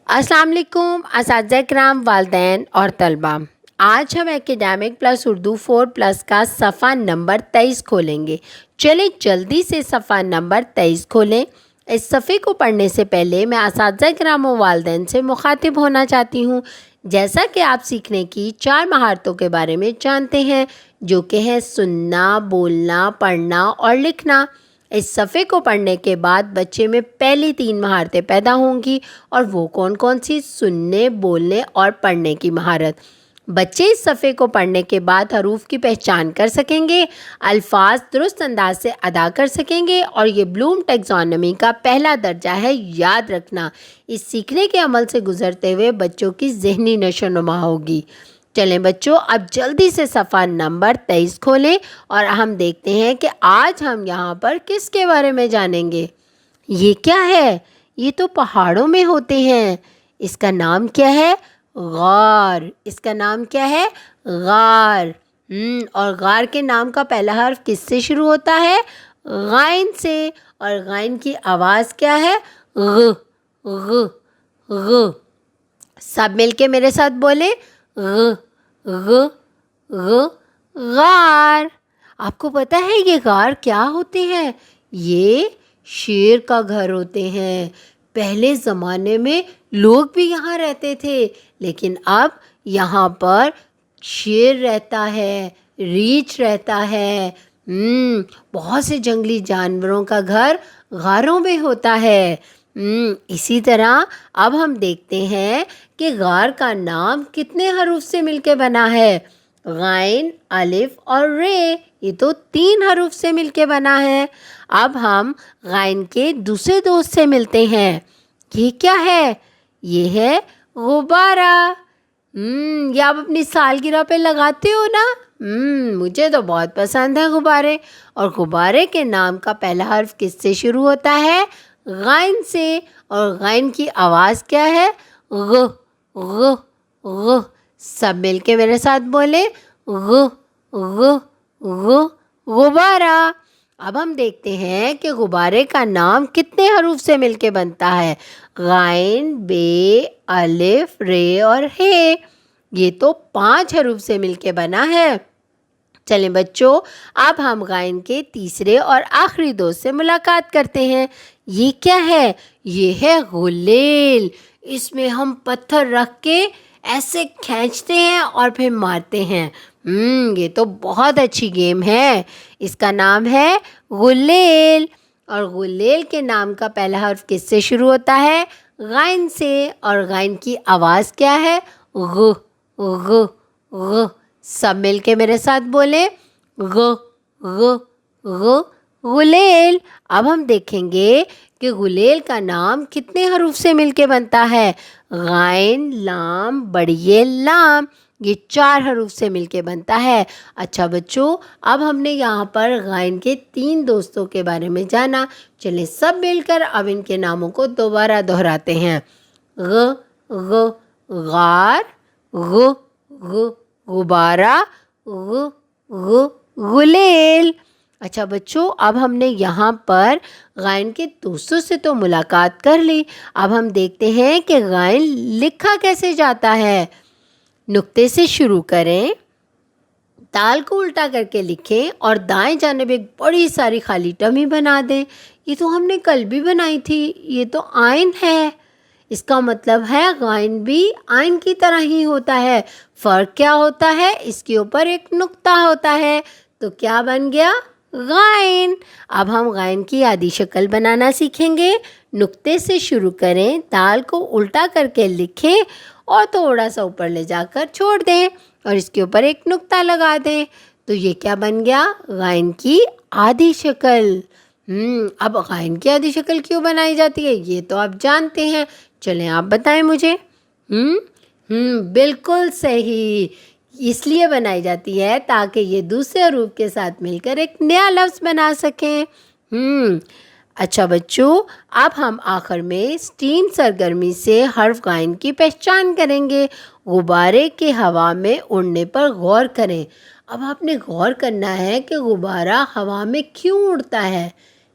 अस्सलाम वालेकुम असातिज़ा किराम, वालिदैन और तलबा। आज हम एकेडमिक प्लस उर्दू 4+ का सफ़ा नंबर 23 खोलेंगे। चलिए जल्दी से सफ़ा नंबर 23 खोलें। इस सफ़े को पढ़ने से पहले मैं असातिज़ा किराम और वालिदैन से मुखातिब होना चाहती हूँ। जैसा कि आप सीखने की 4 महारतों के बारे में जानते हैं, जो कि हैं सुनना, बोलना, पढ़ना और लिखना। इस सफ़े को पढ़ने के बाद बच्चे में पहली 3 महारतें पैदा होंगी। और वो कौन कौन सी? सुनने, बोलने और पढ़ने की महारत। बच्चे इस सफ़े को पढ़ने के बाद हरूफ की पहचान कर सकेंगे, अल्फाज दुरुस्त अंदाज से अदा कर सकेंगे और ये ब्लूम टैक्सोनॉमी का पहला दर्जा है, याद रखना। इस सीखने के अमल से गुजरते हुए बच्चों की ज़हनी नशोनुमा होगी। चलें बच्चों, अब जल्दी से सफ़ा नंबर 23 खोलें और हम देखते हैं कि आज हम यहाँ पर किसके बारे में जानेंगे। ये क्या है? ये तो पहाड़ों में होते हैं। इसका नाम क्या है? गार। इसका नाम क्या है? गार। और गार के नाम का पहला हर्फ किससे शुरू होता है? गाइन से। और गाइन की आवाज़ क्या है? ग ग ग। सब मिलके मेरे साथ बोले, ग ग ग गार। आपको पता है ये गार क्या होते हैं? ये शेर का घर होते हैं। पहले ज़माने में लोग भी यहाँ रहते थे, लेकिन अब यहाँ पर शेर रहता है, रीछ रहता है। बहुत से जंगली जानवरों का घर गारों में होता है। इसी तरह अब हम देखते हैं कि गार का नाम कितने हरूफ से मिलके बना है। गाइन, अलिफ और रे, ये तो 3 हरूफ से मिलके बना है। अब हम गाइन के दूसरे दोस्त से मिलते हैं। ये क्या है? ये है गुब्बारा। ये आप अपनी सालगिरह पे लगाते हो ना? मुझे तो बहुत पसंद है गुब्बारे। और गुब्बारे के नाम का पहला हर्फ किससे शुरू होता है? गाइन से। और गाइन की आवाज़ क्या है? ग ग ग। सब मिलके मेरे साथ बोले, ग ग ग गुब्बारा। अब हम देखते हैं कि गुब्बारे का नाम कितने हरूफ से मिलके बनता है। गाइन, बे, अलिफ, रे और हे। ये तो 5 हरूफ से मिलके बना है। चलें बच्चों, अब हम गाइन के तीसरे और आखिरी दोस्त से मुलाकात करते हैं। ये क्या है? ये है गुलेल। इसमें हम पत्थर रख के ऐसे खींचते हैं और फिर मारते हैं। ये तो बहुत अच्छी गेम है। इसका नाम है गुलेल। और गुलेल के नाम का पहला हर्फ किससे शुरू होता है? गाइन से। और गाइन की आवाज़ क्या है? ग ग ग। सब मिलके मेरे साथ बोले, ग ग ग गुलेल। अब हम देखेंगे कि गुलेल का नाम कितने हरूफ से मिलके बनता है। गाइन, लाम, बड़िए, लाम, ये 4 हरूफ से मिलके बनता है। अच्छा बच्चों, अब हमने यहाँ पर गाइन के 3 दोस्तों के बारे में जाना। चलिए सब मिलकर अब इनके नामों को दोबारा दोहराते हैं। ग ग गार, ग ग गुब्बारा, ग ग गुलेल। अच्छा बच्चों, अब हमने यहाँ पर गाइन के दोस्तों से तो मुलाकात कर ली। अब हम देखते हैं कि गाइन लिखा कैसे जाता है। नुक्ते से शुरू करें, ताल को उल्टा करके लिखें और दाएं जानिब एक बड़ी सारी खाली टमी बना दें। ये तो हमने कल भी बनाई थी। ये तो आइन है। इसका मतलब है गाइन भी आइन की तरह ही होता है। फ़र्क क्या होता है? इसके ऊपर एक नुक्ता होता है। तो क्या बन गया? गाइन। अब हम गाइन की आधी शक्ल बनाना सीखेंगे। नुक्ते से शुरू करें, ताल को उल्टा करके लिखें और थोड़ा सा ऊपर ले जाकर छोड़ दें और इसके ऊपर एक नुक्ता लगा दें। तो ये क्या बन गया? गाइन की आधी शक्ल। अब गाइन की आधी शक्ल क्यों बनाई जाती है, ये तो आप जानते हैं। चलें आप बताएं मुझे। बिल्कुल सही। इसलिए बनाई जाती है ताकि ये दूसरे हरूफ के साथ मिलकर एक नया लफ्ज़ बना सकें। अच्छा बच्चों, अब हम आखिर में स्टीम सरगर्मी से हर्फ गाइन की पहचान करेंगे। गुब्बारे के हवा में उड़ने पर गौर करें। अब आपने गौर करना है कि गुब्बारा हवा में क्यों उड़ता है।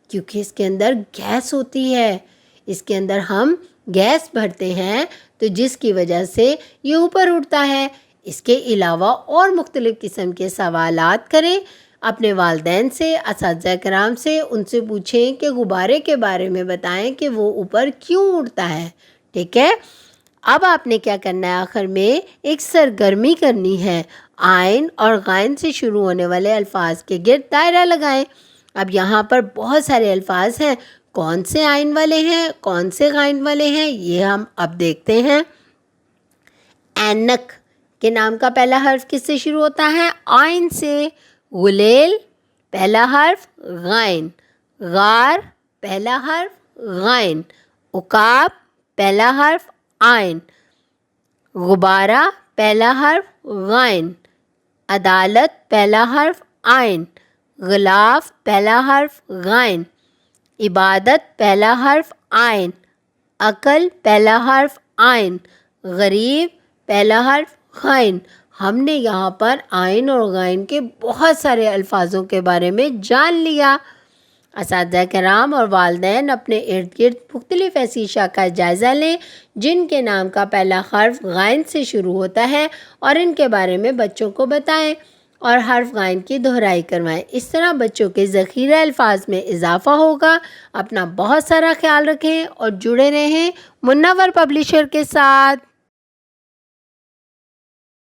क्योंकि इसके अंदर गैस होती है। इसके अंदर हम گیس بھرتے ہیں تو جس کی وجہ سے یہ اوپر اٹھتا ہے۔ اس کے علاوہ اور مختلف قسم کے سوالات کریں اپنے والدین سے، اساتذہ کرام سے، ان سے پوچھیں کہ غبارے کے بارے میں بتائیں کہ وہ اوپر کیوں اڑتا ہے، ٹھیک ہے۔ اب آپ نے کیا کرنا ہے، آخر میں ایک سرگرمی کرنی ہے۔ آئن اور غائن سے شروع ہونے والے الفاظ کے گرد دائرہ لگائیں۔ اب یہاں پر بہت سارے الفاظ ہیں، کون سے آئن والے ہیں، کون سے غائن والے ہیں، یہ ہم اب دیکھتے ہیں۔ اینک کے نام کا پہلا حرف کس سے شروع ہوتا ہے؟ آئن سے۔ غلیل پہلا حرف غائن، غار پہلا حرف غائن، عقاب پہلا حرف آئن، غبارہ پہلا حرف غائن، عدالت پہلا حرف آئن، غلاف پہلا حرف غائن، عبادت پہلا حرف آئن، عقل پہلا حرف آئن، غریب پہلا حرف غائن۔ ہم نے یہاں پر آئن اور غائن کے بہت سارے الفاظوں کے بارے میں جان لیا۔ اساتذہ کرام اور والدین اپنے ارد گرد مختلف ایسی اشیاء کا جائزہ لیں جن کے نام کا پہلا حرف غائن سے شروع ہوتا ہے اور ان کے بارے میں بچوں کو بتائیں اور حرف غائن کی دہرائی کروائیں۔ اس طرح بچوں کے ذخیرہ الفاظ میں اضافہ ہوگا۔ اپنا بہت سارا خیال رکھیں اور جڑے رہیں منور پبلشر کے ساتھ۔